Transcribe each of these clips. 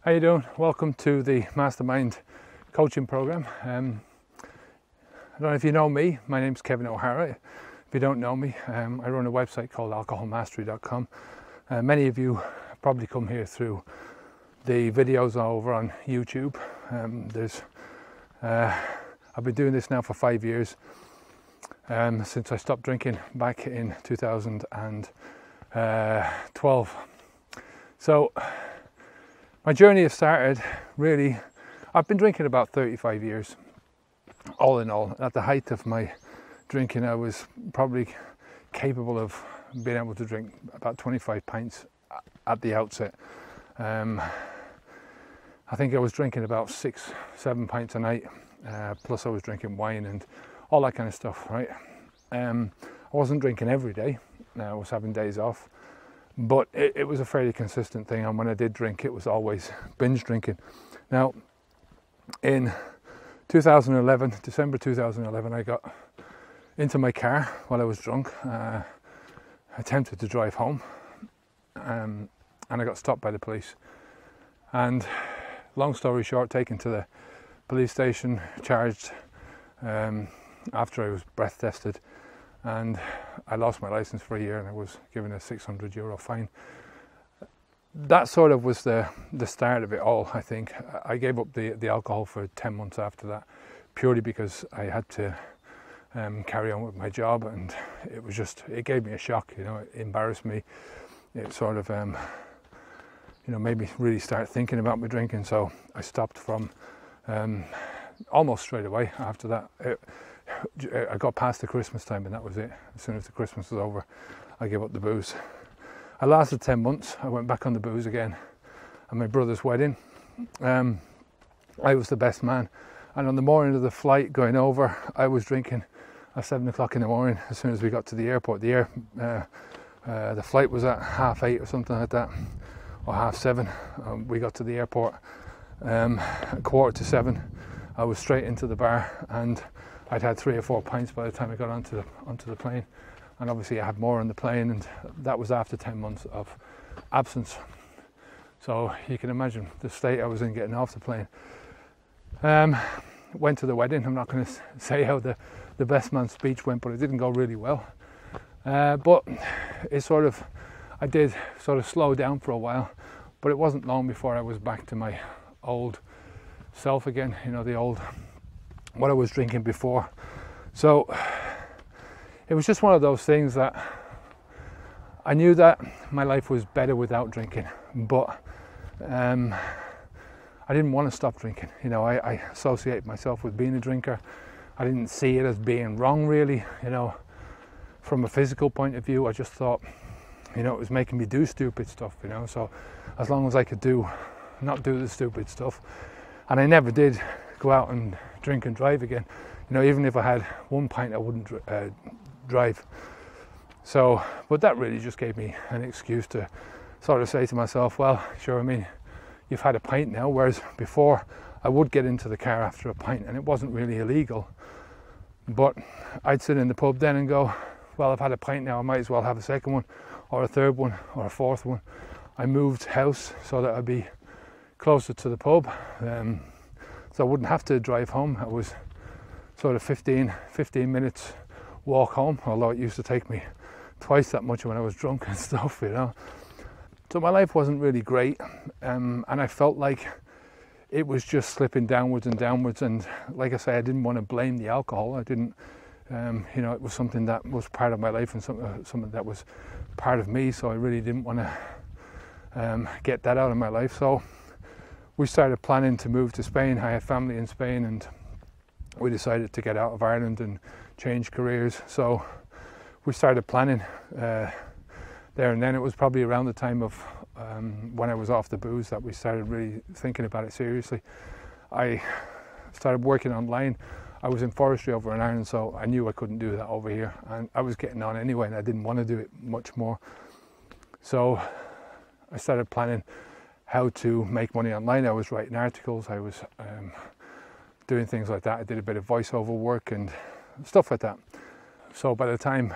How you doing? Welcome to the Mastermind coaching program. I don't know if you know me. My name's Kevin O'Hara. If you don't know me, I run a website called alcoholmastery.com. Many of you probably come here through the videos over on YouTube. I've been doing this now for 5 years, since I stopped drinking back in 2012. So my journey has started really, I've been drinking about 35 years, all in all. At the height of my drinking, I was probably capable of being able to drink about 25 pints at the outset. I think I was drinking about 6-7 pints a night, plus I was drinking wine and all that kind of stuff, right? I wasn't drinking every day, I was having days off. But it was a fairly consistent thing, and when I did drink, it was always binge drinking. Now, in 2011, December 2011, I got into my car while I was drunk, attempted to drive home, and I got stopped by the police. And long story short, taken to the police station, charged after I was breath tested, and I lost my license for a year and I was given a €600 fine. That sort of was the start of it all, I think. I gave up the alcohol for 10 months after that, purely because I had to carry on with my job, and it gave me a shock, it embarrassed me. It sort of, made me really start thinking about my drinking, so I stopped from almost straight away after that. I got past the Christmas time and that was it. As soon as the Christmas was over, I gave up the booze. I lasted 10 months. I went back on the booze again at my brother's wedding. I was the best man, and on the morning of the flight going over, I was drinking at 7 o'clock in the morning. As soon as we got to the airport, the flight was at 8:30 or something like that, or 7:30. We got to the airport at 7:15. I was straight into the bar, and I'd had 3 or 4 pints by the time I got onto the plane, and obviously I had more on the plane, and that was after 10 months of absence. So you can imagine the state I was in getting off the plane. Went to the wedding. I'm not going to say how the best man speech went, but it didn't go really well. But I did sort of slow down for a while, but it wasn't long before I was back to my old self again, what I was drinking before. So it was just one of those things that I knew that my life was better without drinking, but I didn't want to stop drinking. I associate myself with being a drinker. I didn't see it as being wrong, really. From a physical point of view, I just thought, it was making me do stupid stuff. So as long as I could not do the stupid stuff, and I never did go out and drink and drive again. Even if I had 1 pint, I wouldn't drive. So, but that really just gave me an excuse to sort of say to myself, well, sure, you've had a pint now, whereas before I would get into the car after a pint, and it wasn't really illegal. But I'd sit in the pub then and go, well, I've had a pint now, I might as well have a second one, or a third one, or a fourth one. I moved house so that I'd be closer to the pub, so I wouldn't have to drive home. I was sort of 15 minutes walk home, although it used to take me twice that much when I was drunk and stuff, So my life wasn't really great, and I felt like it was just slipping downwards and downwards. And like I say, I didn't want to blame the alcohol. I didn't, it was something that was part of my life and something that was part of me. So I really didn't want to get that out of my life. So we started planning to move to Spain. I had family in Spain, and we decided to get out of Ireland and change careers. So we started planning there, and then it was probably around the time of when I was off the booze that we started really thinking about it seriously. I started working online. I was in forestry over in Ireland, so I knew I couldn't do that over here, and I was getting on anyway, and I didn't want to do it much more. So I started planning how to make money online. I was writing articles, I was doing things like that. I did a bit of voiceover work and stuff like that. So by the time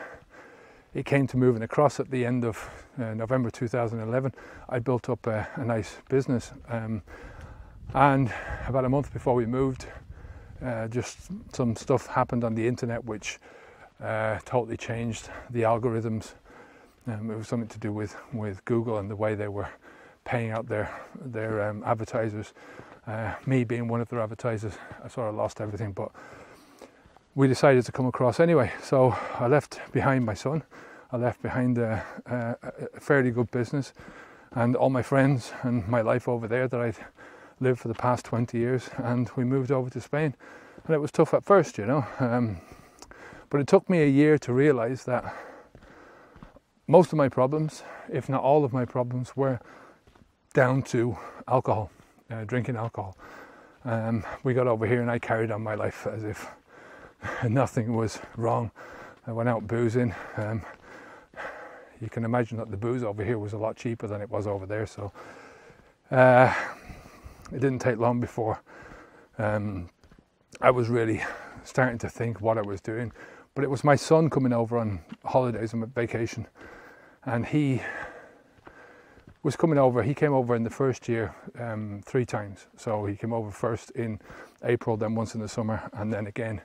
it came to moving across at the end of November 2011, I built up a nice business. And about a month before we moved, just some stuff happened on the internet which totally changed the algorithms. It was something to do with Google and the way they were paying out their advertisers. Me being one of their advertisers, I sort of lost everything, but we decided to come across anyway. So I left behind my son, I left behind a fairly good business and all my friends and my life over there that I'd lived for the past 20 years, and we moved over to Spain. And it was tough at first, you know, but it took me a year to realise that most of my problems, if not all of my problems, were down to alcohol, drinking alcohol. We got over here and I carried on my life as if nothing was wrong. I went out boozing. You can imagine that the booze over here was a lot cheaper than it was over there, so it didn't take long before I was really starting to think what I was doing. But it was my son coming over on holidays and vacation, and he was coming over. He came over in the first year 3 times. So he came over first in April, then once in the summer, and then again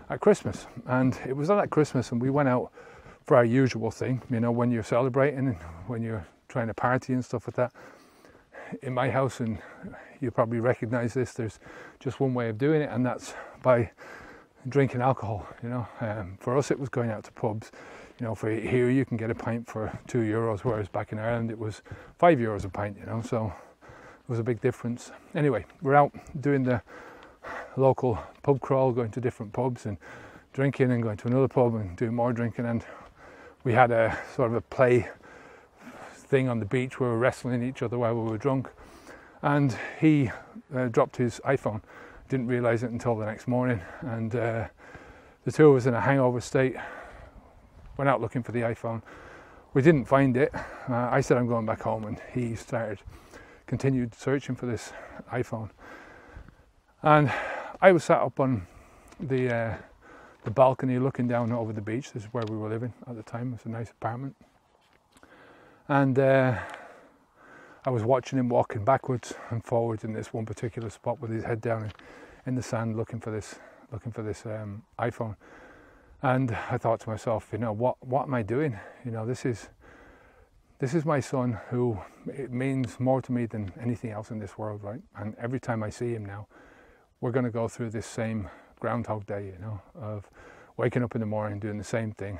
at Christmas. And it was at Christmas, and we went out for our usual thing, you know, when you're celebrating, when you're trying to party and stuff like that. In my house, and you probably recognise this, there's just one way of doing it, and that's by drinking alcohol, you know. For us, it was going out to pubs. You know, for here you can get a pint for €2, whereas back in Ireland it was €5 a pint, you know, so it was a big difference. Anyway, we're out doing the local pub crawl, going to different pubs and drinking, and going to another pub and doing more drinking, and we had a sort of a play thing on the beach where we were wrestling each other while we were drunk, and he dropped his iPhone. Didn't realise it until the next morning, and the two of us in a hangover state went out looking for the iPhone. We didn't find it. I said I'm going back home, and he continued searching for this iPhone. And I was sat up on the balcony looking down over the beach. This is where we were living at the time. It was a nice apartment. And I was watching him walking backwards and forwards in this one particular spot with his head down in the sand looking for this iPhone. And I thought to myself, you know, what am I doing? You know, this is my son, who it means more to me than anything else in this world, right? And every time I see him now, we're going to go through this same Groundhog Day, you know, of waking up in the morning, doing the same thing,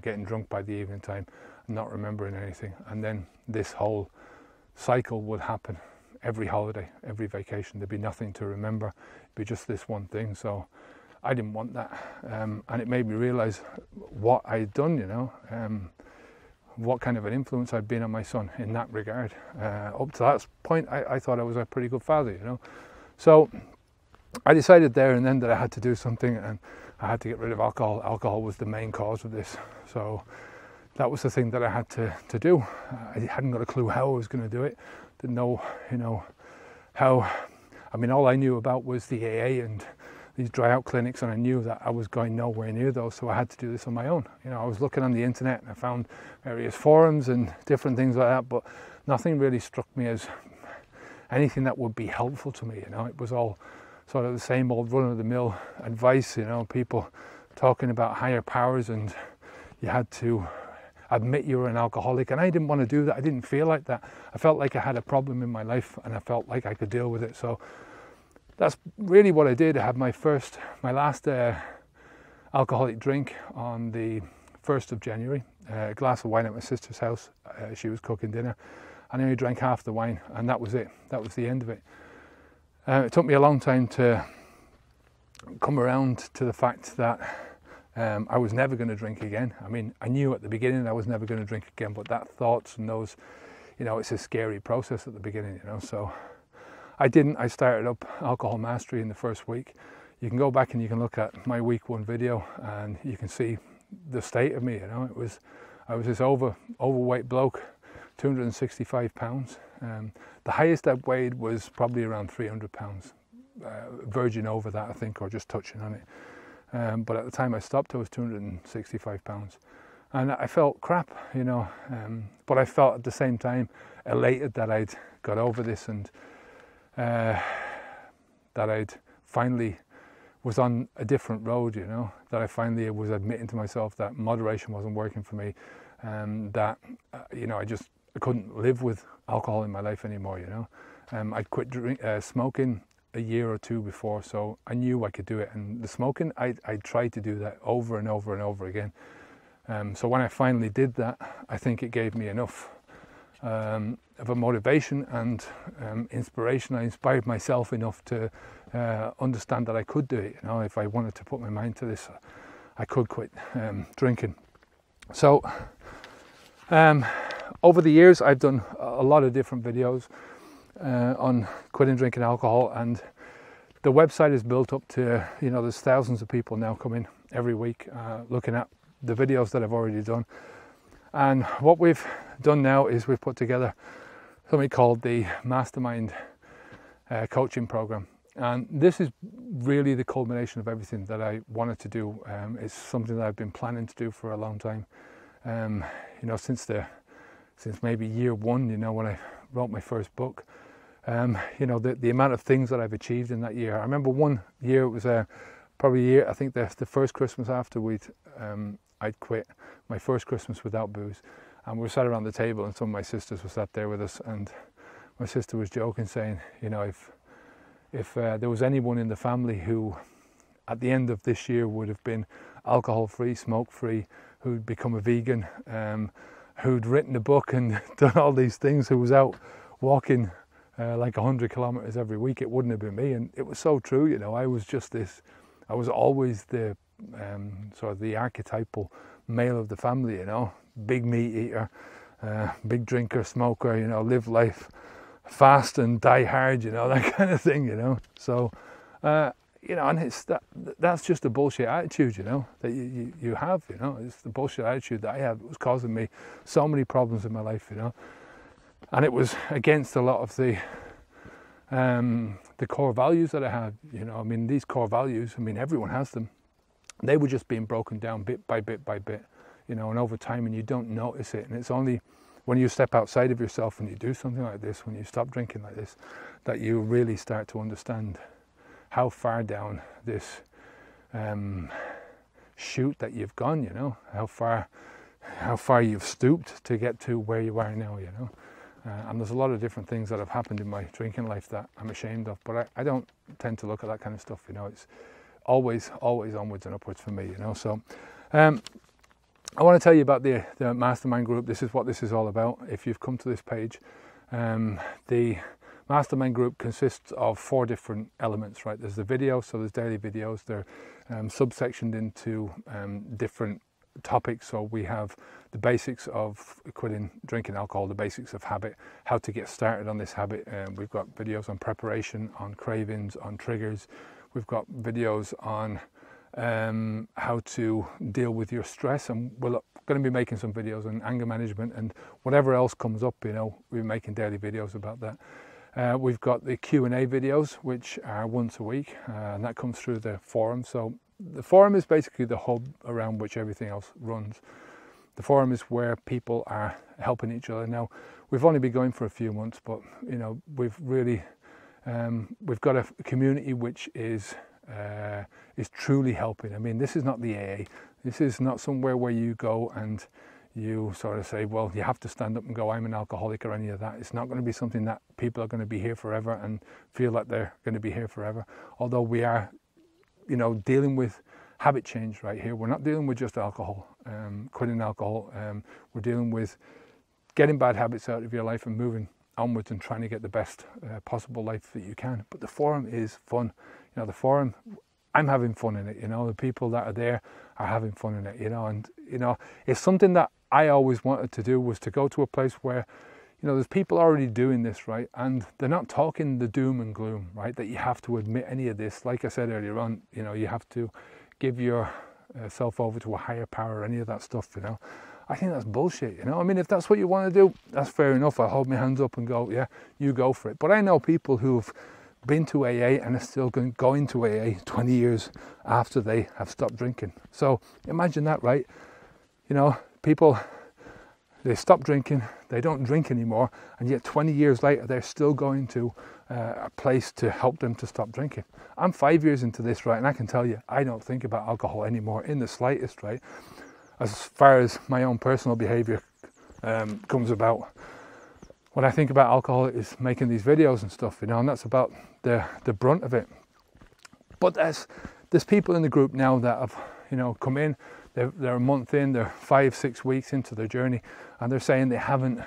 getting drunk by the evening time, and not remembering anything. And then this whole cycle would happen every holiday, every vacation. There'd be nothing to remember. It'd be just this one thing. So I didn't want that, and it made me realise what I'd done, you know, what kind of an influence I'd been on my son in that regard. Up to that point, I thought I was a pretty good father, you know. So I decided there and then that I had to do something, and I had to get rid of alcohol. Alcohol was the main cause of this, so that was the thing that I had to do. I hadn't got a clue how I was going to do it. Didn't know, you know, how. I mean, all I knew about was the AA and these dry out clinics, and I knew that I was going nowhere near those, so I had to do this on my own. You know, I was looking on the internet and I found various forums and different things like that, but nothing really struck me as anything that would be helpful to me. You know, it was all sort of the same old run-of-the-mill advice, you know, people talking about higher powers, and you had to admit you were an alcoholic, and I didn't want to do that. I didn't feel like that. I felt like I had a problem in my life, and I felt like I could deal with it. So that's really what I did. I had my last alcoholic drink on the 1st of January, a glass of wine at my sister's house. She was cooking dinner, and I only drank half the wine, and that was it. That was the end of it. It took me a long time to come around to the fact that I was never going to drink again. I mean, I knew at the beginning I was never going to drink again, but that thoughts and those, you know, it's a scary process at the beginning, you know. So I didn't. I started up alcohol mastery in the first week. You can go back and you can look at my week 1 video, and you can see the state of me, you know. I was this overweight bloke, 265 pounds. The highest I've weighed was probably around 300 pounds, verging over that, I think, or just touching on it. But at the time I stopped, I was 265 pounds. And I felt crap, you know, but I felt at the same time elated that I'd got over this, and that I'd finally was on a different road, you know, that I finally was admitting to myself that moderation wasn't working for me, and that, you know, I couldn't live with alcohol in my life anymore, you know. I'd quit smoking a year or two before, so I knew I could do it. And the smoking, I tried to do that over and over and over again. So when I finally did that, I think it gave me enough of a motivation and inspiration. I inspired myself enough to understand that I could do it. You know, if I wanted to put my mind to this, I could quit drinking. So over the years, I've done a lot of different videos on quitting drinking alcohol, and the website is built up to, you know, there's thousands of people now coming every week looking at the videos that I've already done. And what we've done now is we've put together something called the Mastermind coaching program. And this is really the culmination of everything that I wanted to do. It's something that I've been planning to do for a long time. You know, since maybe year one, you know, when I wrote my first book. You know, the amount of things that I've achieved in that year. I remember one year, it was probably a year, I think the first Christmas after I'd quit, my first Christmas without booze, and we were sat around the table, and some of my sisters were sat there with us, and my sister was joking, saying, you know, if there was anyone in the family who at the end of this year would have been alcohol free, smoke free, who'd become a vegan, who'd written a book and done all these things, who was out walking like 100 kilometers every week, it wouldn't have been me. And it was so true, you know. I was always the sort of the archetypal male of the family, you know, big meat eater, big drinker, smoker, you know, live life fast and die hard, you know, that kind of thing, you know. So you know, and that's just a bullshit attitude, you know, that you have, you know. It's the bullshit attitude that I had that was causing me so many problems in my life, you know. And it was against a lot of the core values that I had, you know. I mean, these core values, I mean, everyone has them. They were just being broken down bit by bit by bit, you know, and over time, and you don't notice it. And it's only when you step outside of yourself and you do something like this, when you stop drinking like this, that you really start to understand how far down this chute that you've gone, you know, how far you've stooped to get to where you are now, you know. And there's a lot of different things that have happened in my drinking life that I'm ashamed of, but I don't tend to look at that kind of stuff, you know. It's always onwards and upwards for me, you know. So I want to tell you about the Mastermind Group. This is what this is all about. If you've come to this page, the Mastermind Group consists of 4 different elements, right? There's the video, so there's daily videos. They're subsectioned into different topics. So we have the basics of quitting drinking alcohol, the basics of habit, how to get started on this habit. We've got videos on preparation, on cravings, on triggers. We've got videos on how to deal with your stress, and we're going to be making some videos on anger management and whatever else comes up, you know. We're making daily videos about that. We've got the Q&A videos, which are once a week, and that comes through the forum. So the forum is basically the hub around which everything else runs. The forum is where people are helping each other. Now, we've only been going for a few months, but, you know, we've really we've got a community which is truly helping. I mean, this is not the AA. This is not somewhere where you go and you sort of say, well, you have to stand up and go, I'm an alcoholic, or any of that. It's not going to be something that people are going to be here forever and feel like they're going to be here forever. Although we are, you know, dealing with habit change right here. We're not dealing with just alcohol, quitting alcohol. We're dealing with getting bad habits out of your life and moving onwards and trying to get the best possible life that you can. But the forum is fun. You know, the forum, I'm having fun in it, you know. The people that are there are having fun in it, you know. And, you know, it's something that I always wanted to do, was to go to a place where, you know, there's people already doing this, right? And they're not talking the doom and gloom, right? That you have to admit any of this. Like I said earlier on, you know, you have to give yourself over to a higher power, any of that stuff, you know. I think that's bullshit, you know. I mean, if that's what you want to do, that's fair enough. I'll hold my hands up and go, yeah, you go for it. But I know people who've been to AA and are still going to AA 20 years after they have stopped drinking. So imagine that, right? You know, people, they stop drinking, they don't drink anymore, and yet 20 years later they're still going to a place to help them to stop drinking. I'm 5 years into this, right, and I can tell you I don't think about alcohol anymore in the slightest, right? As far as my own personal behaviour comes about, what I think about alcohol is making these videos and stuff, you know, and that's about the brunt of it. But there's people in the group now that have, you know, come in, they're a month in, they're 5-6 weeks into their journey, and they're saying they haven't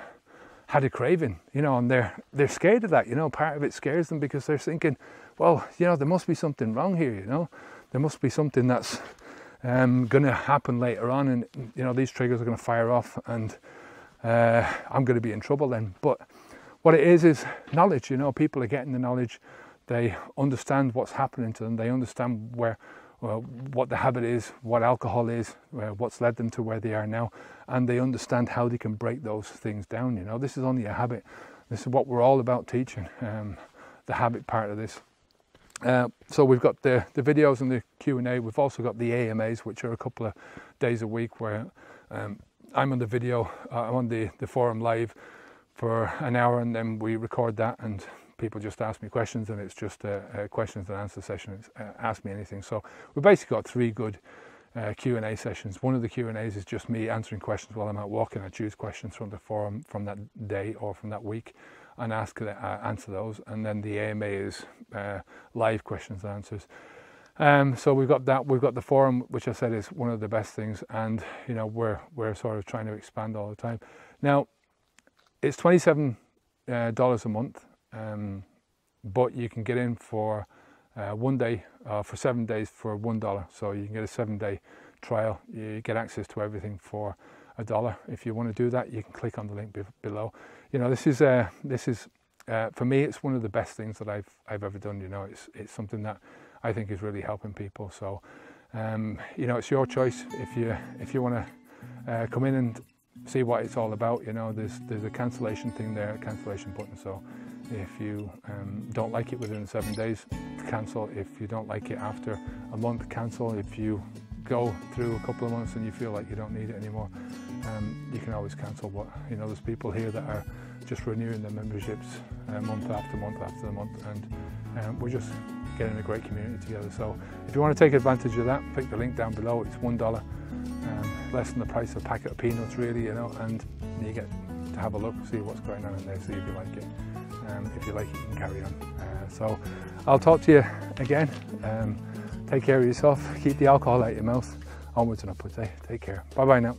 had a craving, you know, and they're scared of that, you know. Part of it scares them because they're thinking, well, you know, there must be something wrong here, you know, there must be something that's going to happen later on, and you know, these triggers are going to fire off, and I'm going to be in trouble then. But what it is knowledge, you know. People are getting the knowledge, they understand what's happening to them, they understand what the habit is, what alcohol is, what's led them to where they are now, and they understand how they can break those things down, you know. This is only a habit. This is what we're all about teaching, the habit part of this. So we've got the videos and the Q&A. We've also got the AMAs, which are a couple of days a week where I'm on the video, I'm on the forum live for an hour, and then we record that, and people just ask me questions, and it's just a questions and answer session. It's ask me anything. So we've basically got 3 good Q&A sessions. One of the Q&As is just me answering questions while I'm out walking. I choose questions from the forum from that day or from that week and answer those. And then the AMA is live questions and answers. So we've got that. We've got the forum, which I said is one of the best things, and you know, we're sort of trying to expand all the time. Now it's $27 a month. But you can get in for 1 day, for 7 days for $1. So you can get a 7-day trial. You get access to everything for $1. If you want to do that, you can click on the link below. You know, this is for me, it's one of the best things that I've ever done. You know, it's something that I think is really helping people. So you know, it's your choice. If you want to come in and see what it's all about, you know, there's a cancellation thing there, a cancellation button. So if you don't like it within 7 days, cancel. If you don't like it after a month, cancel. If you go through a couple of months and you feel like you don't need it anymore, you can always cancel. But you know, there's people here that are just renewing their memberships month after month after month, and we're just getting a great community together. So if you want to take advantage of that, click the link down below. It's $1, less than the price of a packet of peanuts, really, you know, and you get to have a look, see what's going on in there, see if you like it. If you like it, you can carry on. So I'll talk to you again. Take care of yourself. Keep the alcohol out of your mouth. Onwards and upwards. Take care. Bye bye now.